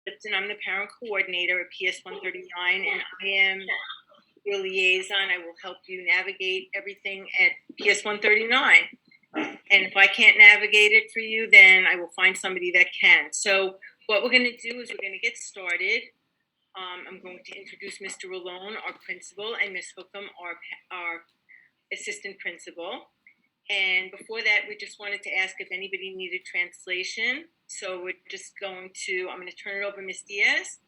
Lipton. I'm the parent coordinator at PS 139, and I am your liaison. I will help you navigate everything at PS 139. And if I can't navigate it for you, then I will find somebody that can. So what we're going to do is we're going to get started. I'm going to introduce Mr. Rolone, our principal, and Ms. Hookham, our assistant principal. And before that, we just wanted to ask if anybody needed translation. So I'm going to turn it over to Ms. Diaz.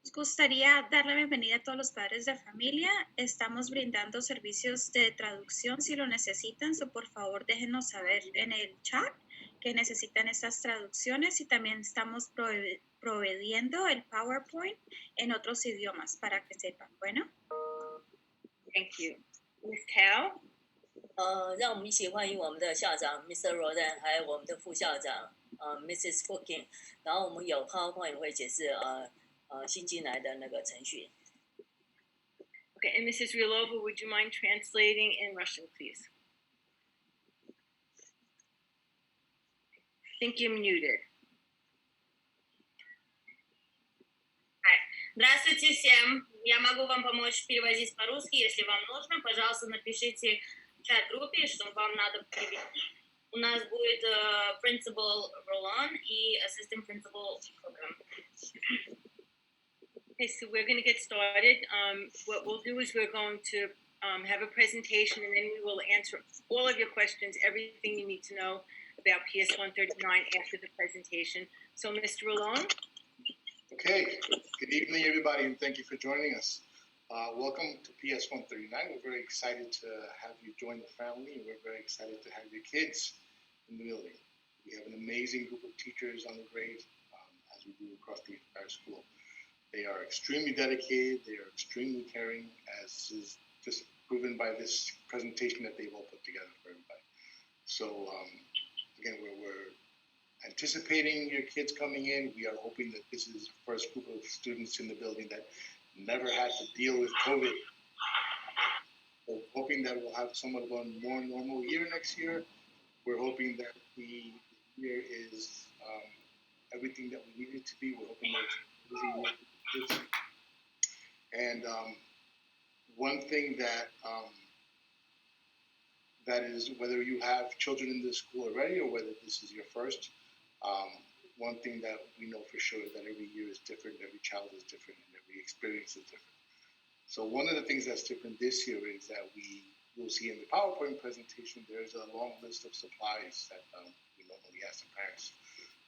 Nos gustaría dar la bienvenida a todos los padres de familia. Estamos brindando servicios de traducción si lo necesitan. So por favor, déjenos saber en el chat que necesitan estas traducciones y también estamos proveyendo el PowerPoint en otros idiomas para que sepan. Bueno. Thank you. Ms. Tao? 让我们一起欢迎我们的校长 Mr. Rodan， 还有我们的副校长Mrs. Cooking。然后我们有 PowerPoint 会解释新进来的那个程序。Okay, and Mrs. Rilova, would you mind translating in Russian, please? I think you're muted. Здравствуйте всем. Я могу вам помочь переводить по-русски, если вам нужно. Пожалуйста, напишите в чат-группе, что вам надо перевести. У нас будет Principal Roland и Assistant Principal Program. Okay, so we're going to get started. What we'll do is we're going to have a presentation, and then we will answer all of your questions, everything you need to know about PS 139 after the presentation. So, Mr. Rolone? Okay, good evening, everybody, and thank you for joining us. Welcome to PS 139. We're very excited to have you join the family, and we're very excited to have your kids in the building. We have an amazing group of teachers on the grade, as we do across the entire school. They are extremely dedicated, they are extremely caring, as is just proven by this presentation that they've all put together for everybody. So, again, we're anticipating your kids coming in. We are hoping that this is the first group of students in the building that never had to deal with COVID. We're hoping that we'll have somewhat of a more normal year next year. We're hoping that the year is everything that we need it to be. We're hoping that it's busy. And one thing that that is, whether you have children in this school already or whether this is your first, one thing that we know for sure is that every year is different, every child is different, and every experience is different. So one of the things that's different this year is that you'll see in the PowerPoint presentation, there's a long list of supplies that we normally ask the parents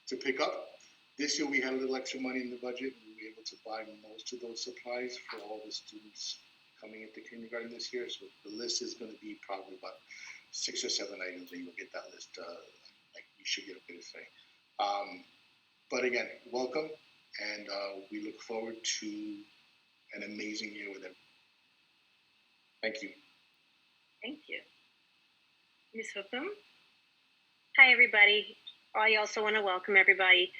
to pick up. This year we had a little extra money in the budget, and we were able to buy most of those supplies for all the students coming into kindergarten this year. So the list is going to be probably about 6 or 7 items, and you'll get that list. Like you should get a bit of thing. But again, welcome, and we look forward to an amazing year with them. Thank you. Thank you. Ms. Hookham? Hi, everybody. I also want to welcome everybody.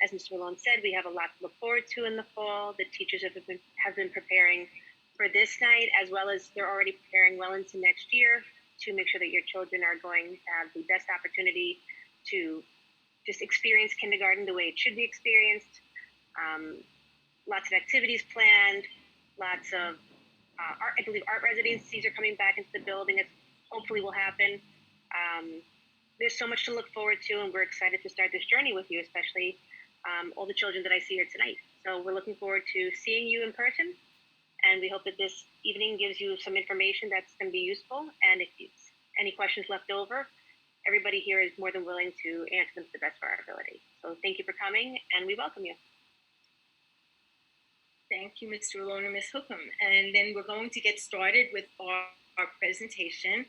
As Mr. Malone said, we have a lot to look forward to in the fall. The teachers have been preparing for this night, as well as they're already preparing well into next year to make sure that your children are going to have the best opportunity to just experience kindergarten the way it should be experienced. Lots of activities planned, lots of art. I believe art residencies are coming back into the building. It hopefully will happen. There's so much to look forward to, and we're excited to start this journey with you, especially all the children that I see here tonight. So we're looking forward to seeing you in person, and we hope that this evening gives you some information that's going to be useful. And if any questions left over, everybody here is more than willing to answer them to the best of our ability. So thank you for coming, and we welcome you. Thank you, Mr. Rolone and Ms. Hookham. And then we're going to get started with our presentation.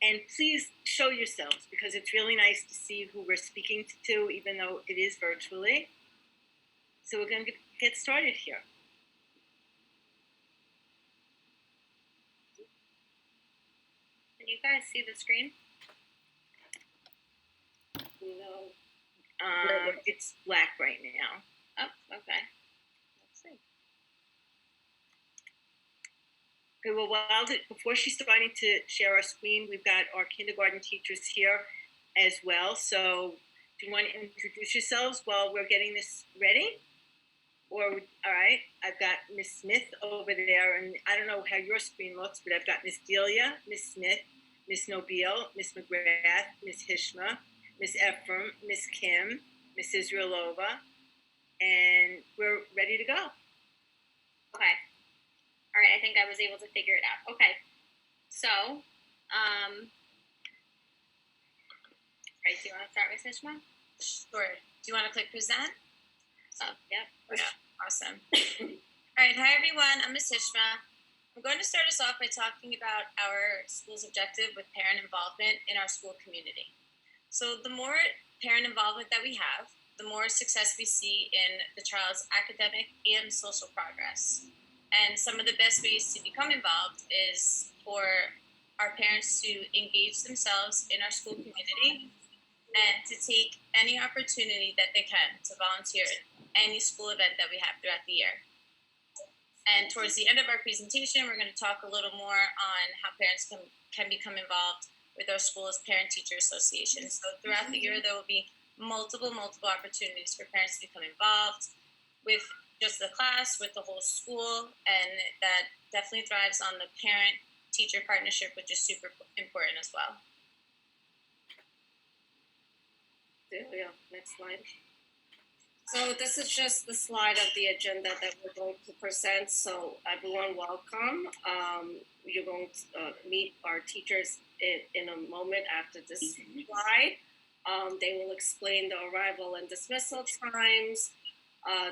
And please show yourselves, because it's really nice to see who we're speaking to, even though it is virtually. So we're going to get started here. Can you guys see the screen? No. It's black right now. Oh, okay. Let's see. Okay, well, before she's starting to share our screen, we've got our kindergarten teachers here as well. So Do you want to introduce yourselves while we're getting this ready? Or, all right, I've got Miss Smith over there, and I don't know how your screen looks, but I've got Miss Delia, Miss Smith, Miss Nobile, Miss McGrath, Miss Hishma, Miss Ephraim, Miss Kim, Miss Israelova, and we're ready to go. Okay. All right, I think I was able to figure it out. Okay. So, right, do you want to start with Hishma? Sure. Do you want to click present? Oh, yep. Yeah, awesome. All right, hi everyone, I'm Ms. Hishma. I'm going to start us off by talking about our school's objective with parent involvement in our school community. So the more parent involvement that we have, the more success we see in the child's academic and social progress. And some of the best ways to become involved is for our parents to engage themselves in our school community and to take any opportunity that they can to volunteer in any school event that we have throughout the year. And towards the end of our presentation, we're going to talk a little more on how parents can become involved with our school's parent-teacher association. So throughout the year, there will be multiple opportunities for parents to become involved with just the class, with the whole school, and that definitely thrives on the parent-teacher partnership, which is super important as well. There we go. Next slide. So this is just the slide of the agenda that we're going to present. So everyone, welcome. You're going to meet our teachers in a moment after this slide. They will explain the arrival and dismissal times,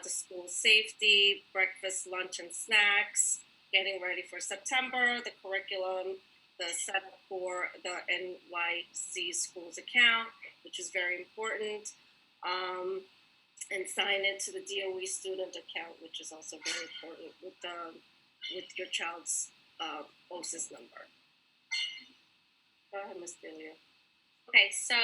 the school safety, breakfast, lunch, and snacks, getting ready for September, the curriculum, the setup for the NYC schools account, which is very important. And sign into the DOE student account, which is also very important with your child's OSIS number. Go ahead, Ms. Delia. Okay, so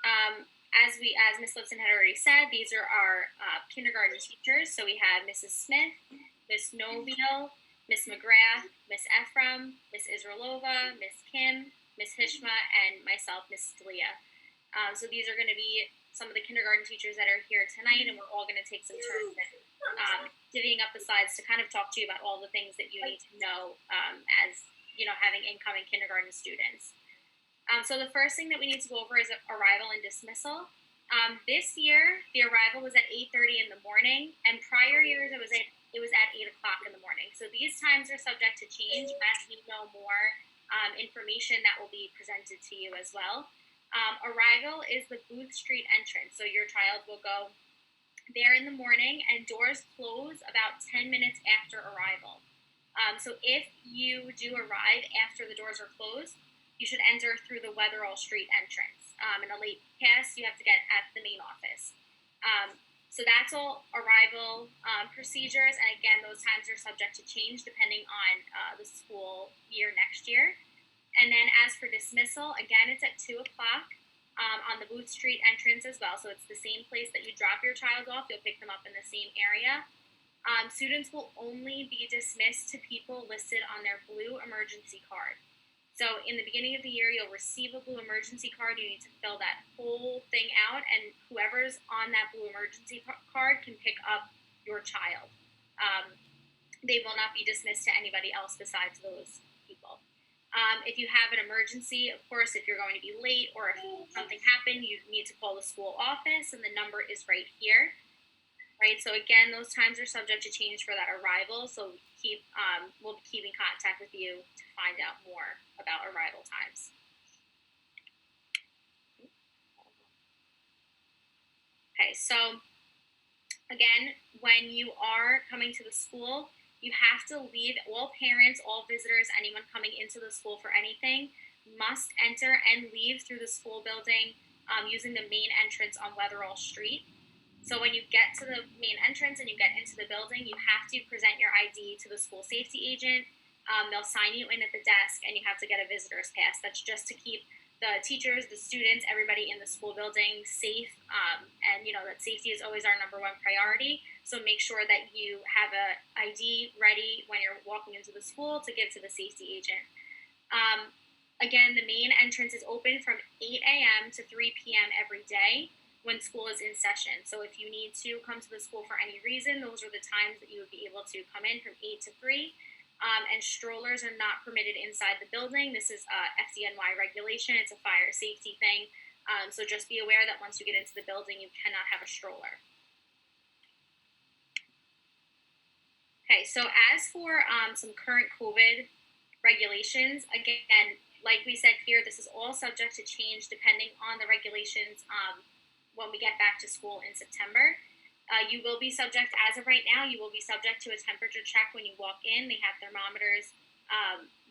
as Ms. Lipson had already said, these are our kindergarten teachers. So we have Mrs. Smith, Miss Nobile, Miss McGrath, Miss Ephraim, Miss Israelova, Miss Kim, Miss Hishma, and myself, Miss Delia. So these are going to be some of the kindergarten teachers that are here tonight, and we're all going to take some turns divvying up the slides to kind of talk to you about all the things that you need to know as, you know, having incoming kindergarten students. So the first thing that we need to go over is arrival and dismissal. This year, the arrival was at 8:30 in the morning, and prior years it was at 8 o'clock in the morning. So these times are subject to change as you know more information that will be presented to you as well. Arrival is the Booth Street entrance. So your child will go there in the morning, and doors close about 10 minutes after arrival. So if you do arrive after the doors are closed, you should enter through the Weatherall Street entrance. In a late pass, you have to get at the main office. So that's all arrival procedures. And again, those times are subject to change depending on the school year next year. And then as for dismissal, again, it's at 2 o'clock on the Booth Street entrance as well. So it's the same place that you drop your child off. You'll pick them up in the same area. Students will only be dismissed to people listed on their blue emergency card. So in the beginning of the year, you'll receive a blue emergency card. You need to fill that whole thing out, and whoever's on that blue emergency card can pick up your child. They will not be dismissed to anybody else besides those people. If you have an emergency, of course, if you're going to be late or if something happened, you need to call the school office, and the number is right here. Right, so again, those times are subject to change for that arrival. So we'll be keeping contact with you to find out more about arrival times. Okay, so again, when you are coming to the school, you have to leave. All parents, all visitors, anyone coming into the school for anything must enter and leave through the school building using the main entrance on Weatherall Street. So when you get to the main entrance and you get into the building, you have to present your ID to the school safety agent. They'll sign you in at the desk, and you have to get a visitor's pass. That's just to keep the teachers, the students, everybody in the school building safe. And you know that safety is always our number one priority. So make sure that you have a ID ready when you're walking into the school to give to the safety agent. Again, the main entrance is open from 8 a.m. to 3 p.m. every day. when school is in session. So if you need to come to the school for any reason, those are the times that you would be able to come in from 8 to 3. And strollers are not permitted inside the building. This is FDNY regulation. It's a fire safety thing. So just be aware that once you get into the building, you cannot have a stroller. Okay, so as for some current COVID regulations, again, like we said here, this is all subject to change depending on the regulations when we get back to school in September. You will be subject, as of right now, you will be subject to a temperature check when you walk in. They have thermometers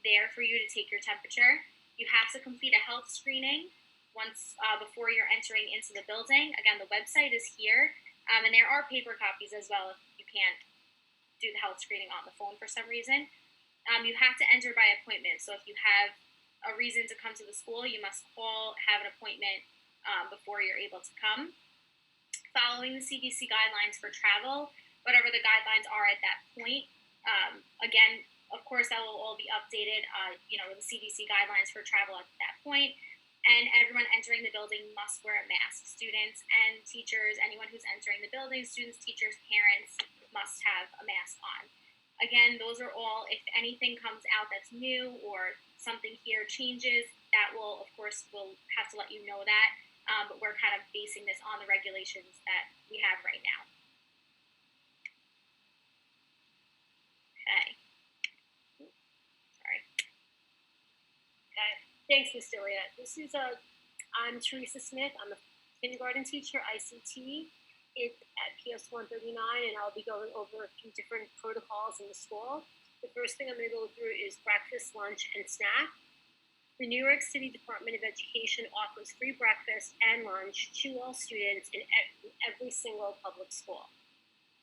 there for you to take your temperature. You have to complete a health screening once before you're entering into the building. Again, the website is here, and there are paper copies as well if you can't do the health screening on the phone for some reason. You have to enter by appointment. So if you have a reason to come to the school, you must call, have an appointment before you're able to come. Following the CDC guidelines for travel, whatever the guidelines are at that point. Again, of course, that will all be updated, the CDC guidelines for travel at that point. And everyone entering the building must wear a mask. Students and teachers, anyone who's entering the building, students, teachers, parents, must have a mask on. Again, those are all, if anything comes out that's new or something here changes, that will, of course, we'll have to let you know that. But we're kind of basing this on the regulations that we have right now. Okay. Sorry. Okay. Thanks, Ms. Delia. I'm Teresa Smith. I'm a kindergarten teacher, ICT. At PS 139, and I'll be going over a few different protocols in the school. The first thing I'm going to go through is breakfast, lunch, and snack. The New York City Department of Education offers free breakfast and lunch to all students in every single public school.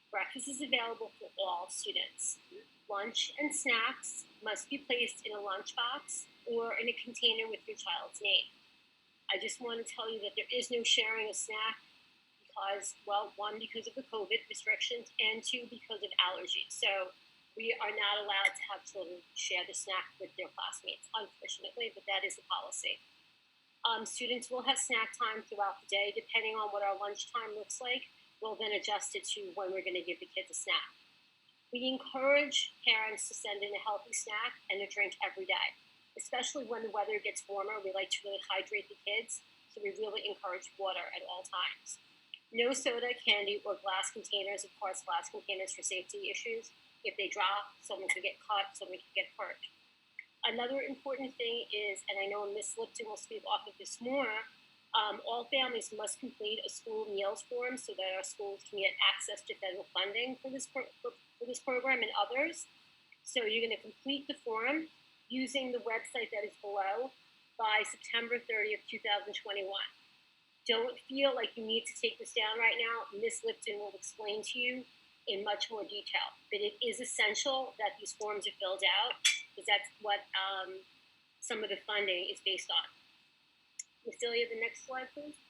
Breakfast is available for all students. Lunch and snacks must be placed in a lunchbox or in a container with your child's name. I just want to tell you that there is no sharing of snack because, well, one, because of the COVID restrictions, and two, because of allergies. So we are not allowed to have children share the snack with their classmates, unfortunately, but that is the policy. Students will have snack time throughout the day, depending on what our lunchtime looks like. We'll then adjust it to when we're going to give the kids a snack. We encourage parents to send in a healthy snack and a drink every day, especially when the weather gets warmer. We like to really hydrate the kids, so we really encourage water at all times. No soda, candy, or glass containers. Of course, glass containers for safety issues. If they drop, someone could get cut, someone could get hurt. Another important thing is, and I know Ms. Lipton will speak off of this more, all families must complete a school meals form so that our schools can get access to federal funding for this program and others. So you're going to complete the form using the website that is below by September 30th, 2021. Don't feel like you need to take this down right now. Ms. Lipton will explain to you in much more detail. But it is essential that these forms are filled out because that's what some of the funding is based on. Ms. Delia, the next slide, please.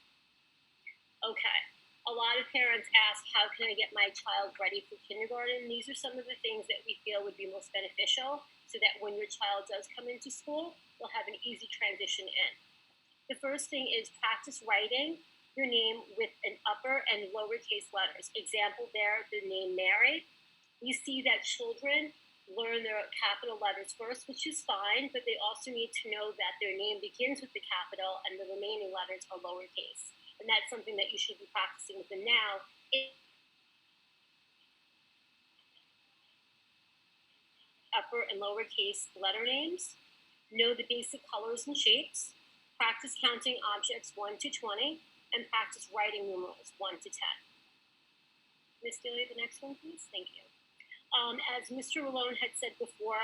Okay. A lot of parents ask, how can I get my child ready for kindergarten? These are some of the things that we feel would be most beneficial so that when your child does come into school, they'll have an easy transition in. The first thing is practice writing your name with an upper and lowercase letters. Example there, the name Mary. We see that children learn their capital letters first, which is fine, but they also need to know that their name begins with the capital and the remaining letters are lowercase. And that's something that you should be practicing with them now. Upper and lowercase letter names. Know the basic colors and shapes. Practice counting objects 1 to 20, and practice writing numerals 1 to 10. Ms. Delia, the next one, please. Thank you. As Mr. Malone had said before,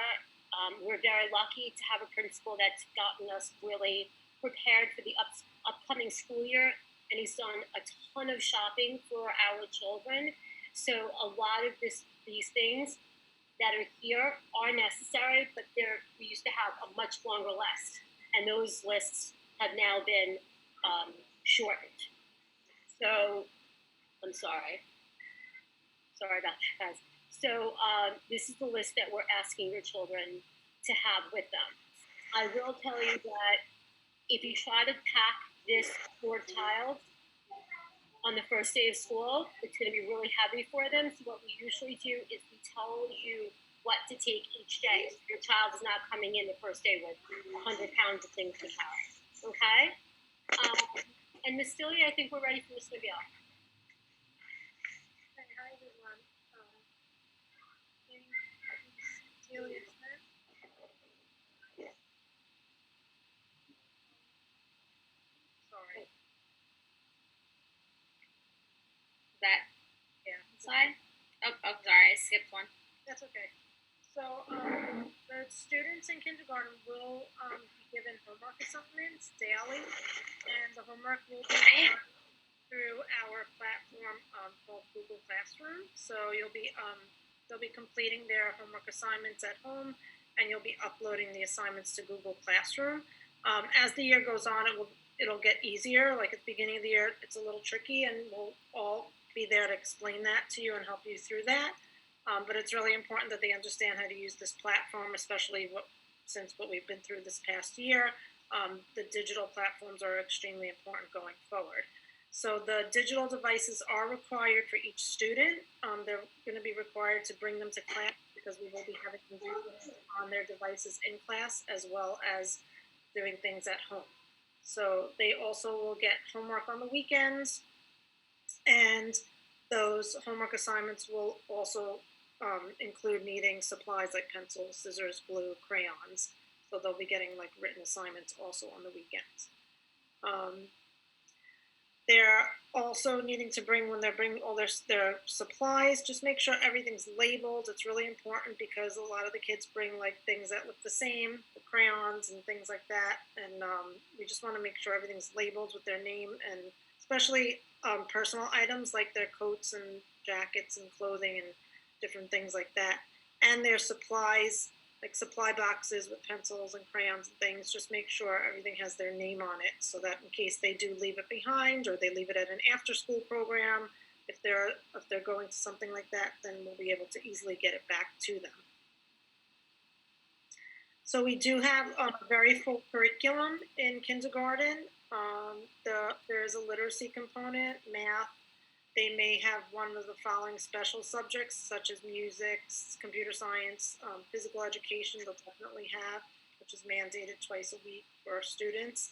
we're very lucky to have a principal that's gotten us really prepared for the upcoming school year, and he's done a ton of shopping for our children. So a lot of these things that are here are necessary, but we used to have a much longer list, and those lists have now been shortened. So, I'm sorry. Sorry about that, guys. So, this is the list that we're asking your children to have with them. I will tell you that if you try to pack this for a child, on the first day of school, it's going to be really heavy for them. So what we usually do is we tell you what to take each day. So your child is not coming in the first day with 100 pounds of things to carry. Okay? And Miss Delia, I think we're ready for Miss Nabila. Hi everyone. Delia Smith. Sorry. That Yeah. slide? Oh, sorry, I skipped one. That's okay. So the students in kindergarten will be given homework assignments daily, and the homework will be done through our platform called Google Classroom. So they'll be completing their homework assignments at home, and you'll be uploading the assignments to Google Classroom. As the year goes on, it'll get easier. Like at the beginning of the year, it's a little tricky, and we'll all be there to explain that to you and help you through that. But it's really important that they understand how to use this platform, especially since what we've been through this past year. The digital platforms are extremely important going forward. So the digital devices are required for each student. They're going to be required to bring them to class because we will be having them do things on their devices in class as well as doing things at home. So they also will get homework on the weekends, and those homework assignments will also include needing supplies like pencils, scissors, glue, crayons. So they'll be getting like written assignments also on the weekends. They're also needing to bring, when they're bringing all their supplies, just make sure everything's labeled. It's really important because a lot of the kids bring like things that look the same, the crayons and things like that. And we just want to make sure everything's labeled with their name, and especially personal items like their coats and jackets and clothing and different things like that. And their supplies, like supply boxes with pencils and crayons and things, just make sure everything has their name on it so that in case they do leave it behind or they leave it at an after school program, if they're going to something like that, then we'll be able to easily get it back to them. So we do have a very full curriculum in kindergarten. There's a literacy component, math. They may have one of the following special subjects, such as music, computer science, physical education. They'll definitely have, which is mandated twice a week for students.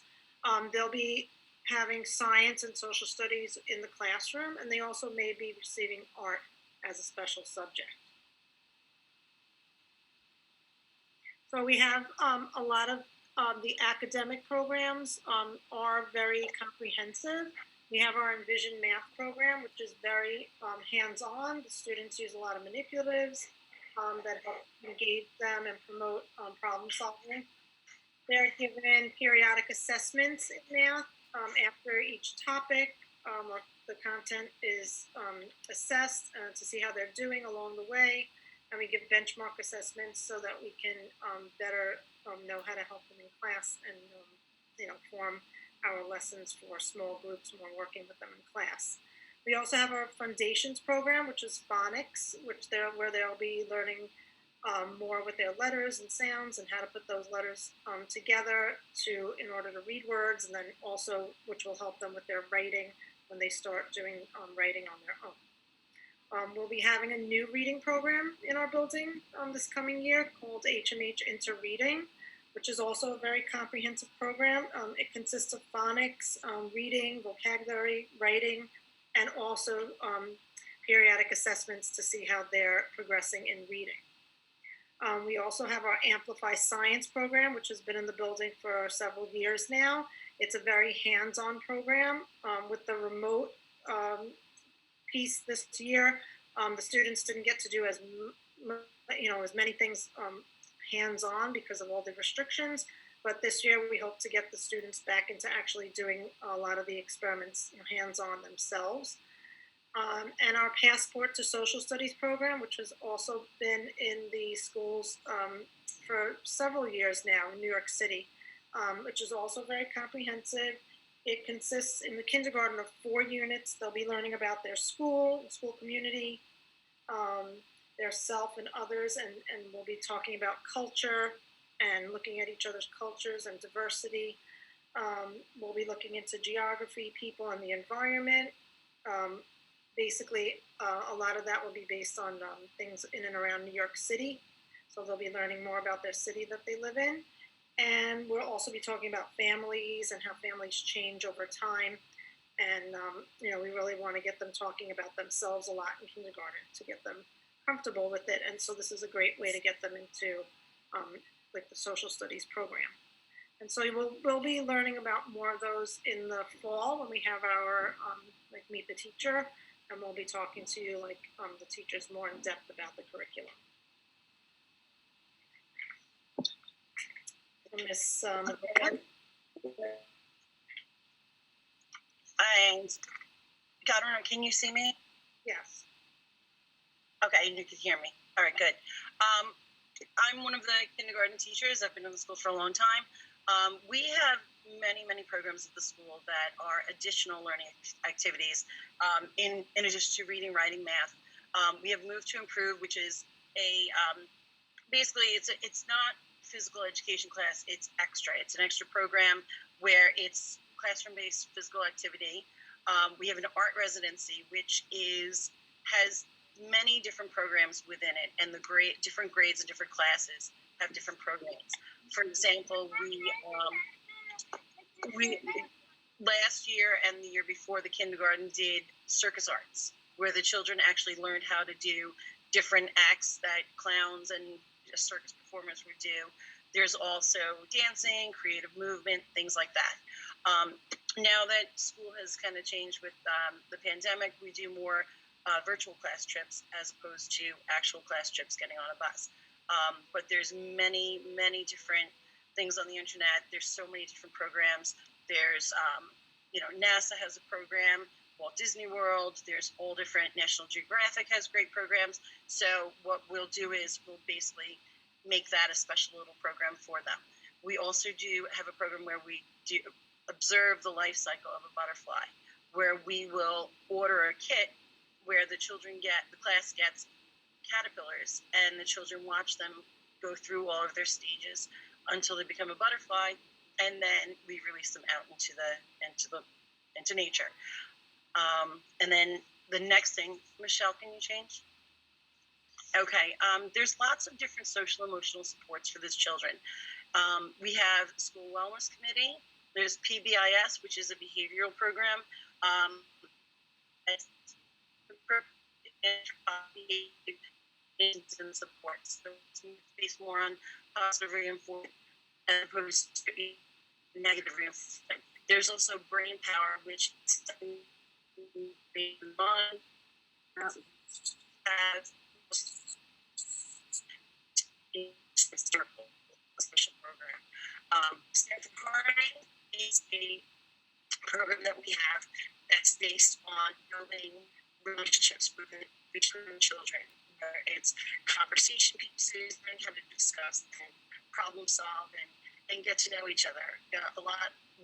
They'll be having science and social studies in the classroom, and they also may be receiving art as a special subject. So we have a lot of the academic programs are very comprehensive. We have our Envision Math program, which is very hands-on. The students use a lot of manipulatives that help engage them and promote problem solving. They're given periodic assessments in math after each topic, or the content is assessed to see how they're doing along the way. And we give benchmark assessments so that we can better know how to help them in class and form our lessons for small groups when we're working with them in class. We also have our Foundations program, which is phonics, where they'll be learning more with their letters and sounds and how to put those letters together in order to read words, and then also which will help them with their writing when they start doing writing on their own. We'll be having a new reading program in our building this coming year called HMH Interreading, which is also a very comprehensive program. It consists of phonics, reading, vocabulary, writing, and also periodic assessments to see how they're progressing in reading. We also have our Amplify Science program, which has been in the building for several years now. It's a very hands-on program with the remote piece this year. The students didn't get to do as many things hands-on because of all the restrictions, but this year we hope to get the students back into actually doing a lot of the experiments hands-on themselves. And our Passport to Social Studies program, which has also been in the schools for several years now in New York City, which is also very comprehensive. It consists in the kindergarten of 4 units. They'll be learning about their school community, their self and others, and we'll be talking about culture and looking at each other's cultures and diversity. We'll be looking into geography, people, and the environment. Basically, a lot of that will be based on things in and around New York City. So they'll be learning more about their city that they live in. And we'll also be talking about families and how families change over time. And, we really want to get them talking about themselves a lot in kindergarten to get them comfortable with it. And so this is a great way to get them into like the social studies program. And so we'll be learning about more of those in the fall when we have our like meet the teacher, and we'll be talking to you like the teachers more in depth about the curriculum. Miss And Governor, can you see me? Yes. Okay, you can hear me. All right, good. I'm one of the kindergarten teachers. I've been in the school for a long time. We have many programs at the school that are additional learning activities in addition to reading, writing, math. We have Move to Improve, which is a basically it's not physical education class. It's extra. It's an extra program where it's classroom-based physical activity. We have an art residency, which has many different programs within it, and the different grades and different classes have different programs. For example, we last year and the year before, the kindergarten did circus arts, where the children actually learned how to do different acts that clowns and circus performers would do. There's also dancing, creative movement, things like that. Now that school has kind of changed with the pandemic, we do more virtual class trips as opposed to actual class trips getting on a bus. But there's many different things on the internet. There's so many different programs. There's, NASA has a program, Walt Disney World, there's all different, National Geographic has great programs. So what we'll do is we'll basically make that a special little program for them. We also do have a program where we do observe the life cycle of a butterfly, where we will order a kit where the class gets caterpillars, and the children watch them go through all of their stages until they become a butterfly, and then we release them out into nature. And then the next thing, Michelle, can you change? Okay, there's lots of different social emotional supports for these children. We have School Wellness Committee. There's PBIS, which is a behavioral program. And support. So it's based more on positive reinforcement as opposed to negative reinforcement. There's also Brain Power, which is special program. Stanford Harmony is a program that we have that's based on building relationships between children. It's conversation pieces, learning how to discuss and problem solve and get to know each other.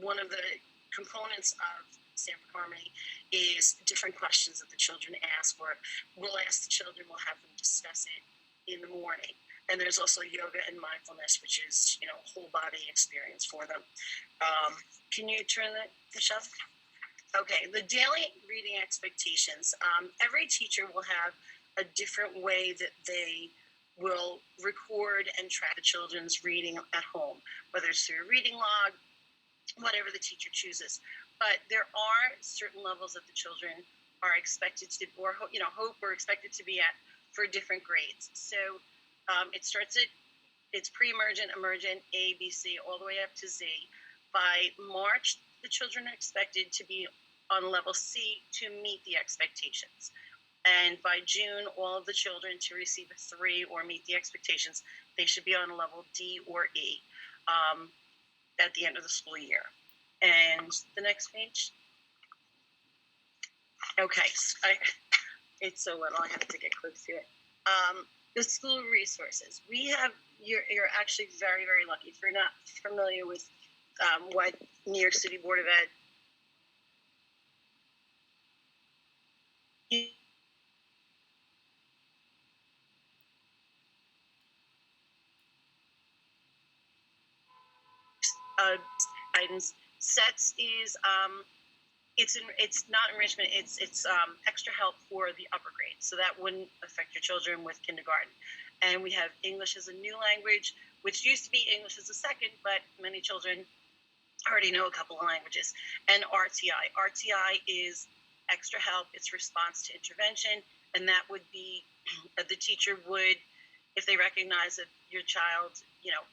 One of the components of Stanford Harmony is different questions that the children ask, or we'll ask the children, we'll have them discuss it in the morning. And there's also yoga and mindfulness, which is, a whole body experience for them. Can you turn that, Michelle? Okay, the daily reading expectations. Every teacher will have a different way that they will record and track the children's reading at home, whether it's through a reading log, whatever the teacher chooses. But there are certain levels that the children are expected to, or hope or expected to be at for different grades. So it starts it's pre-emergent, emergent, A, B, C, all the way up to Z. By March, the children are expected to be on level C to meet the expectations. And by June, all of the children to receive a 3 or meet the expectations, they should be on a level D or E at the end of the school year. And the next page. Okay, it's so little, I have to get close to it. The school resources. You're actually very, very lucky. If you're not familiar with what New York City Board of Ed guidance sets is it's not enrichment. It's extra help for the upper grades, so that wouldn't affect your children with kindergarten. And we have English as a new language, which used to be English as a second, but many children already know a couple of languages. And RTI. RTI is extra help. It's response to intervention, and that would be the teacher would, if they recognize that your child,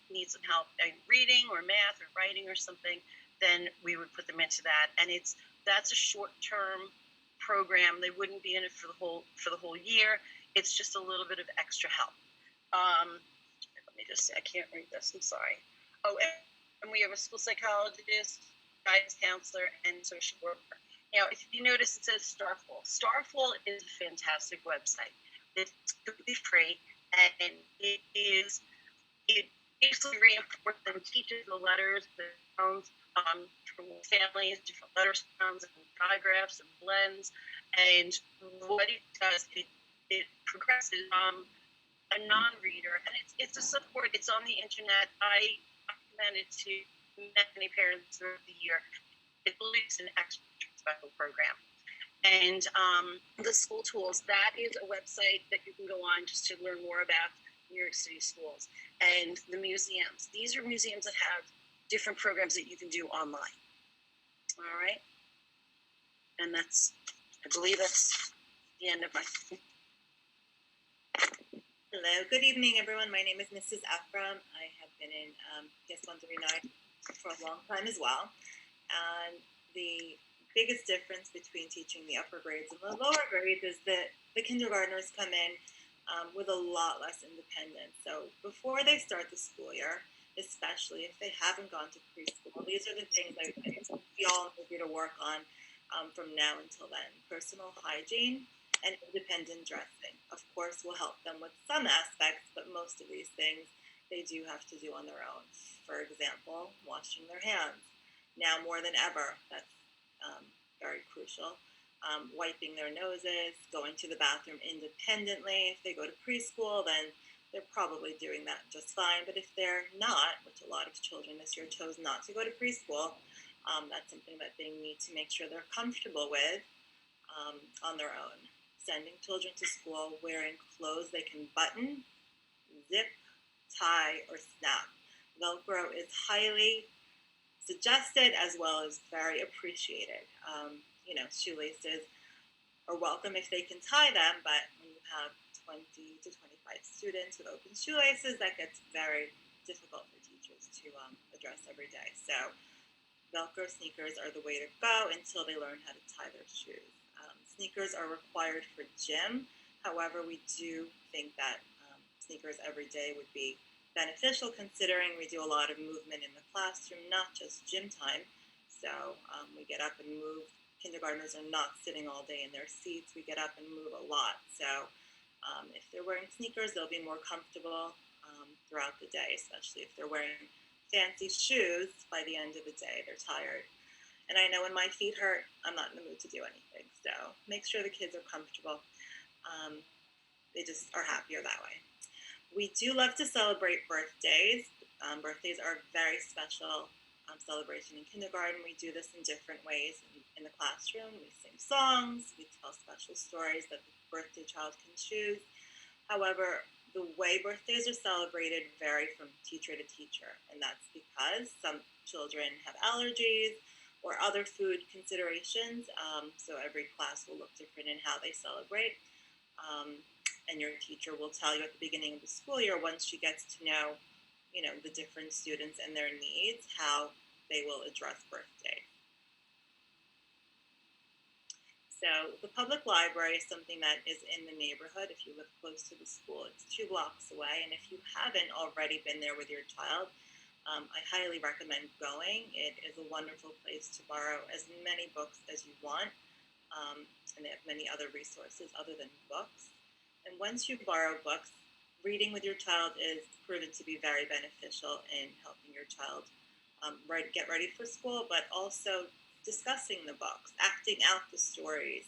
needs some help in reading or math or writing or something, then we would put them into that. And that's a short-term program. They wouldn't be in it for the whole year. It's just a little bit of extra help. Let me just say, I can't read this. I'm sorry. Oh, and we have a school psychologist, guidance counselor, and social worker. Now, if you notice, it says Starfall. Starfall is a fantastic website. It's completely free, and it basically reinforces and teaches the letters, the sounds, for families, different letter sounds, and digraphs and blends. And what it does, it progresses a non-reader, and it's a support. It's on the internet. I recommend it to many parents throughout the year. It believes in extra special program. And the school tools, that is a website that you can go on just to learn more about New York City schools. And the museums, these are museums that have different programs that you can do online. All right. And I believe that's the end of my. Hello, good evening, everyone. My name is Mrs. Afram. I have been in PS 139 for a long time as well. And the biggest difference between teaching the upper grades and the lower grades is that the kindergartners come in with a lot less independence. So before they start the school year, especially if they haven't gone to preschool, these are the things that we all need to work on from now until then. Personal hygiene and independent dressing. Of course, will help them with some aspects, but most of these things they do have to do on their own. For example, washing their hands. Now more than ever, that's very crucial. Wiping their noses, going to the bathroom independently. If they go to preschool, then they're probably doing that just fine. But if they're not, which a lot of children this year chose not to go to preschool, that's something that they need to make sure they're comfortable with on their own. Sending children to school wearing clothes they can button, zip, tie, or snap. Velcro is highly suggested as well as very appreciated. Shoelaces are welcome if they can tie them, but when you have 20 to 25 students with open shoelaces, that gets very difficult for teachers to address every day. So Velcro sneakers are the way to go until they learn how to tie their shoes. Sneakers are required for gym. However, we do think that sneakers every day would be beneficial, considering we do a lot of movement in the classroom, not just gym time. So we get up and move. Kindergartners are not sitting all day in their seats. We get up and move a lot. So if they're wearing sneakers, they'll be more comfortable throughout the day, especially if they're wearing fancy shoes. By the end of the day, they're tired. And I know when my feet hurt, I'm not in the mood to do anything. So make sure the kids are comfortable. They just are happier that way. We do love to celebrate birthdays. Birthdays are a very special celebration in kindergarten. We do this in different ways in the classroom. We sing songs, we tell special stories that the birthday child can choose. However, the way birthdays are celebrated vary from teacher to teacher, and that's because some children have allergies or other food considerations. So every class will look different in how they celebrate. And your teacher will tell you at the beginning of the school year, once she gets to know, the different students and their needs, how they will address birthday. So the public library is something that is in the neighborhood. If you live close to the school, it's 2 blocks away. And if you haven't already been there with your child, I highly recommend going. It is a wonderful place to borrow as many books as you want. And they have many other resources other than books. And once you borrow books, reading with your child is proven to be very beneficial in helping your child get ready for school, but also discussing the books, acting out the stories,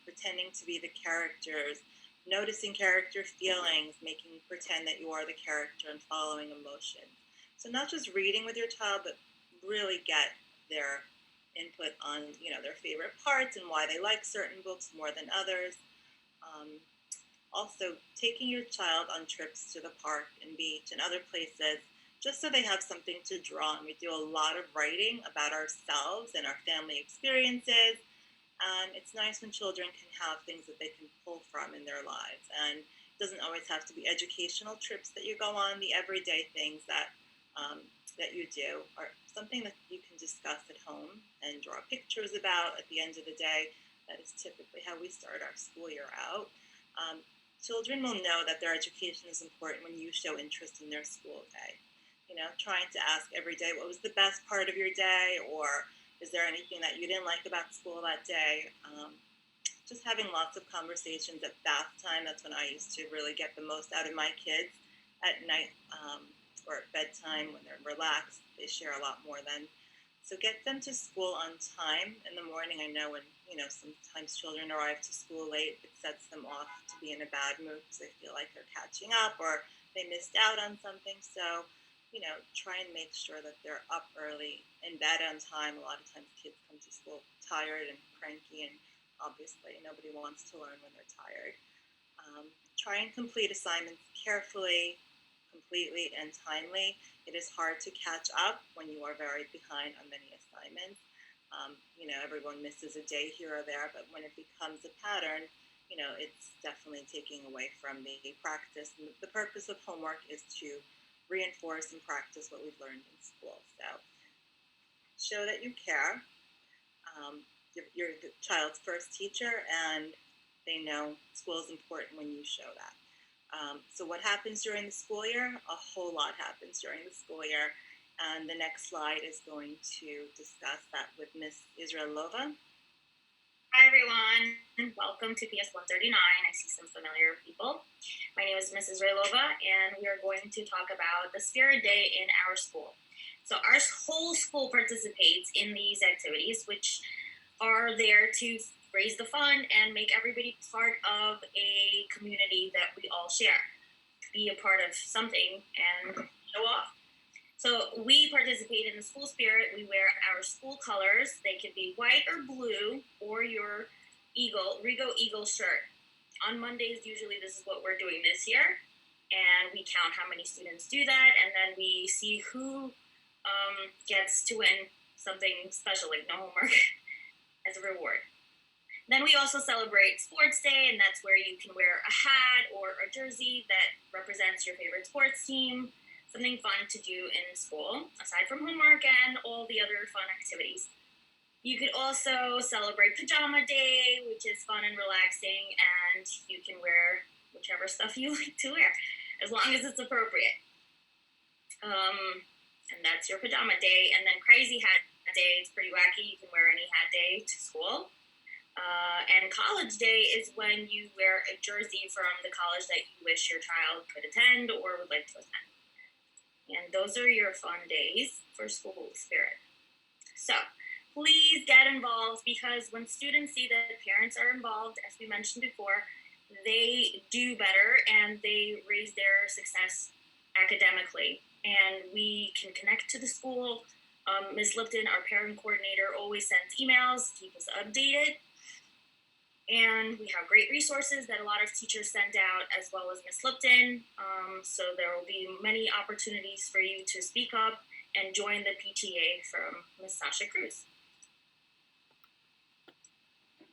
pretending to be the characters, noticing character feelings, making pretend that you are the character and following emotions. So not just reading with your child, but really get their input on, you know, their favorite parts and why they like certain books more than others. Also, taking your child on trips to the park and beach and other places, just so they have something to draw on. We do a lot of writing about ourselves and our family experiences. And it's nice when children can have things that they can pull from in their lives. And it doesn't always have to be educational trips that you go on. The everyday things that that you do are something that you can discuss at home and draw pictures about at the end of the day. That is typically how we start our school year out. Children will know that their education is important when you show interest in their school day. You know, trying to ask every day, what was the best part of your day? Or is there anything that you didn't like about school that day? Just having lots of conversations at bath time. That's when I used to really get the most out of my kids at night or at bedtime when they're relaxed. They share a lot more then. So get them to school on time in the morning. I know when, you know, sometimes children arrive to school late, it sets them off to be in a bad mood because they feel like they're catching up or they missed out on something. So, you know, try and make sure that they're up early, in bed on time. A lot of times kids come to school tired and cranky, and obviously nobody wants to learn when they're tired. Try and complete assignments carefully, completely, and timely. It is hard to catch up when you are very behind on many assignments. You know, everyone misses a day here or there, but when it becomes a pattern, you know, it's definitely taking away from the practice. And the purpose of homework is to reinforce and practice what we've learned in school. So show that you care. You're the child's first teacher, and they know school is important when you show that. So what happens during the school year? A whole lot happens during the school year. And the next slide is going to discuss that with Ms. Israelova. Hi everyone, welcome to PS 139. I see some familiar people. My name is Ms. Israelova, and we are going to talk about the Spirit Day in our school. So our whole school participates in these activities, which are there to raise the fund and make everybody part of a community that we all share. Be a part of something and show off. So we participate in the school spirit. We wear our school colors. They could be white or blue, or your Rigo Eagle shirt. On Mondays, usually this is what we're doing this year. And we count how many students do that. And then we see who gets to win something special, like no homework, as a reward. Then we also celebrate Sports Day, and that's where you can wear a hat or a jersey that represents your favorite sports team. Something fun to do in school, aside from homework and all the other fun activities. You could also celebrate Pajama Day, which is fun and relaxing, and you can wear whichever stuff you like to wear, as long as it's appropriate. And that's your Pajama Day. And then Crazy Hat Day, it's pretty wacky. You can wear any hat day to school. And College Day is when you wear a jersey from the college that you wish your child could attend or would like to attend. And those are your fun days for school spirit. So please get involved, because when students see that parents are involved, as we mentioned before, they do better and they raise their success academically. And we can connect to the school. Ms. Lipton, our parent coordinator, always sends emails, keep us updated. And we have great resources that a lot of teachers send out, as well as Ms. Lipton. So there will be many opportunities for you to speak up and join the PTA from Ms. Sasha Cruz.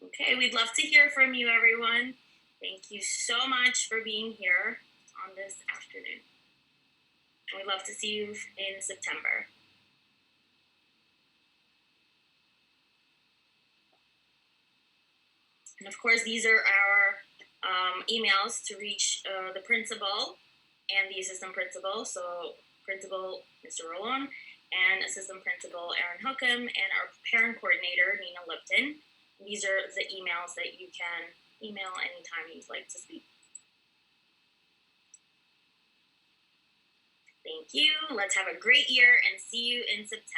Okay, we'd love to hear from you, everyone. Thank you so much for being here on this afternoon. And we'd love to see you in September. And of course, these are our emails to reach the principal and the assistant principal. So principal, Mr. Rolon, and assistant principal, Erin Hookham, and our parent coordinator, Nina Lipton. These are the emails that you can email anytime you'd like to speak. Thank you. Let's have a great year and see you in September.